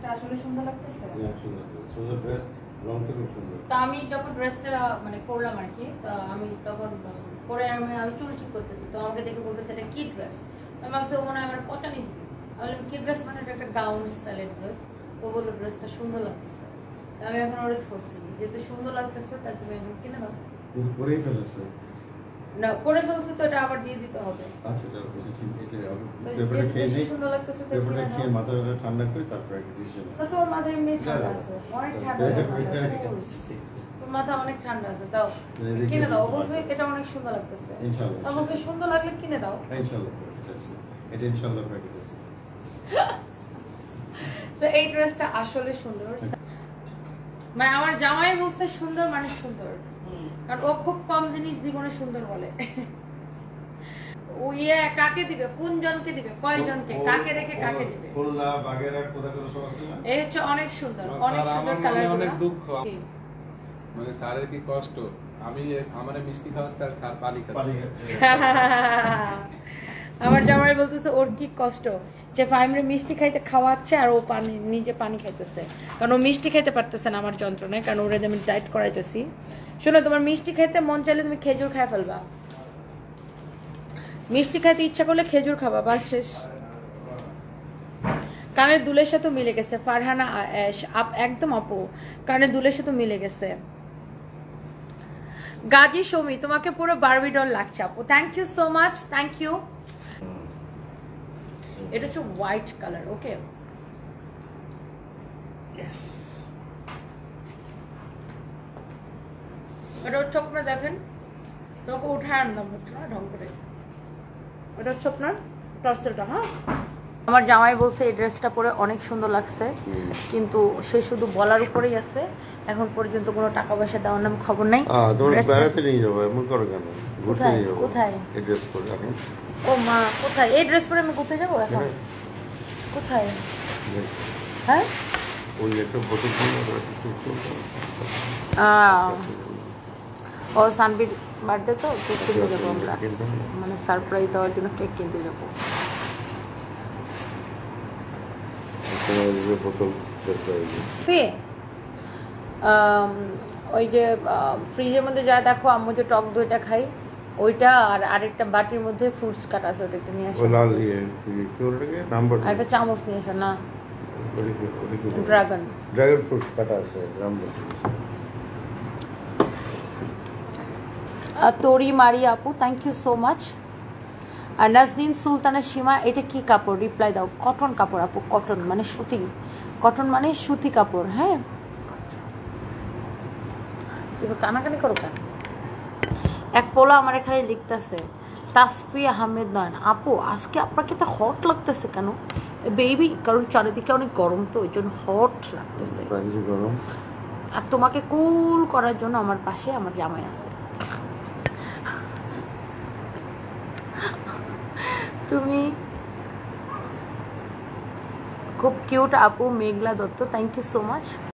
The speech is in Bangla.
ড্রেসটা আসলে সুন্দর লাগতেছে? সুন্দর ড্রেস, রংটা খুব সুন্দর। তো আমি যখন ড্রেসটা মানে পরলাম আর কি, তো আমি তখন পরে আমি চুল ঠিক করতেছি, তো আমাকে দেখে বলতেছে এটা কি ড্রেস। আমি ভাবছি ও মনে হয় আমার পচানি দিবে। আমি বললাম কি ড্রেস? মানে এটা একটা গাউন স্টাইলের ড্রেস। তো বললো ড্রেসটা সুন্দর লাগতেছে। আমি এখন ওরে ধরছি, যেহেতু সুন্দর লাগতেছে তাই তুমি এখন কিনে দাও। পরেই ফেলেছে না, পরে ফেলছে তো এটা আবার দিয়ে দিতে হবে। আচ্ছা এটা ঠিক, এটা পেপারটা খেয়ে নেই, সুন্দর লাগতেছে তো পেপারটা খেয়ে মাথাটা ঠান্ডা করে তারপর একটা ডিসিশন। না, তোমার মাথা এমনি ঠান্ডা আছে, অনেক ঠান্ডা আছে। তোমার মাথা অনেক ঠান্ডা আছে, দাও কিনে দাও। অবশ্যই এটা অনেক সুন্দর লাগতেছে, ইনশাআল্লাহ। অবশ্যই সুন্দর লাগলে কিনে দাও। ইনশাআল্লাহ এটা ইনশাআল্লাহ প্র্যাকটিস। সো এই ড্রেসটা আসলে সুন্দর, মানে আমার জামাই বলছে সুন্দর মানে সুন্দর, কারণ ও খুব কম জিনিস জীবনে সুন্দর বলে। ও ইয়ে কাকে দিবে, কোন জনকে দিবে, কয়জনকে, কাকে রেখে কাকে দিবে। খুলনা বাগেরহাট কোথা কোথা সব আছে না, এই হচ্ছে অনেক সুন্দর, অনেক সুন্দর কালার। অনেক দুঃখ, মানে স্যারের কি কষ্ট, আমি আমারে মিষ্টি খাওয়াচ্ছি আর স্যার পানি খাচ্ছে। আমার জামাই বলতেছে ওর কি কষ্ট, যে ফাইমরে মিষ্টি খাইতে খাওয়াচ্ছে আর ও পানি, নিজে পানি খাইতেছে, কারণ ও মিষ্টি খাইতে পারতেছে না আমার যন্ত্রণায়, কারণ ওরে আমি ডায়েট করাইতেছি। শোনো, তোমার মিষ্টি খাইতে মন চাইলে তুমি খেজুর খাই ফেলবা, মিষ্টি খাইতে ইচ্ছা করলে খেজুর খাবা, বাস শেষ। কানের দুলের সাথে মিলে গেছে, ফারহানা একদম আপু, কানের দুলের সাথে মিলে গেছে। গাজী সৌমি, তোমাকে পুরো বারবি ডল লাগছে আপু, thank you so much, thank you. এটা হচ্ছে হোয়াইট কালার, ওকে। এটা হচ্ছে আপনার, দেখেন তোমাকে উঠায় আনলাম, হচ্ছে না ঢং করে। এটা হচ্ছে আপনার টর্চেলটা। হ্যাঁ, আমার জামাই বলছে এই ড্রেসটা পরে অনেক সুন্দর লাগছে, কিন্তু সে শুধু বলার উপরেই আছে, এখন পর্যন্ত কোনো টাকা পয়সা দেওয়ার নাম খবর নাই। বেড়াতে নিয়ে যাবো এমন করো কেন, ঘুরতে নিয়ে যাবো। কোথায় এই ড্রেস পরে এখন? ও মা, কোথায় এই ড্রেস পরে আমি ঘুরতে যাবো এখন? কোথায়? হ্যাঁ, ওই একটা বোতল ও সানবির বার্থডে তো কেক কিনতে যাবো আমরা, মানে সারপ্রাইজ দেওয়ার জন্য কেক কিনতে যাবো। বোতল ওই যে ফ্রিজের মধ্যে যা দেখো, আম্মু যে টক দইটা খাই ওইটা, আর আরেকটা বাটির মধ্যে ফ্রুটস কাটা আছে, ওটা একটু নিয়ে আসো। আর একটা চামচ নিয়ে আসো না, ড্রাগন ফ্রুট কাটা আছে। তরি মারি আপু, থ্যাংক ইউ সো মাচ। আর নাজনীন সুলতানা সীমা, এটা কি কাপড়? রিপ্লাই দাও। কটন কাপড় আপু, কটন মানে সুতি, কটন মানে সুতি কাপড়। হ্যাঁ, তুমি কানাকানি করো কেন? এক পোলা আমার এখানে লিখতেছে, তাসফি আহমেদ নয়ন আপু, আজকে আপনাকে তো হট লাগতেছে কেন বেবি? কারণ চারিদিকে অনেক গরম, তো ওই জন্য হট লাগতেছে। আর তোমাকে কুল করার জন্য আমার পাশে আমার জামাই আছে। তুমি খুব কিউট আপু। Meghla Datta, thank you so much.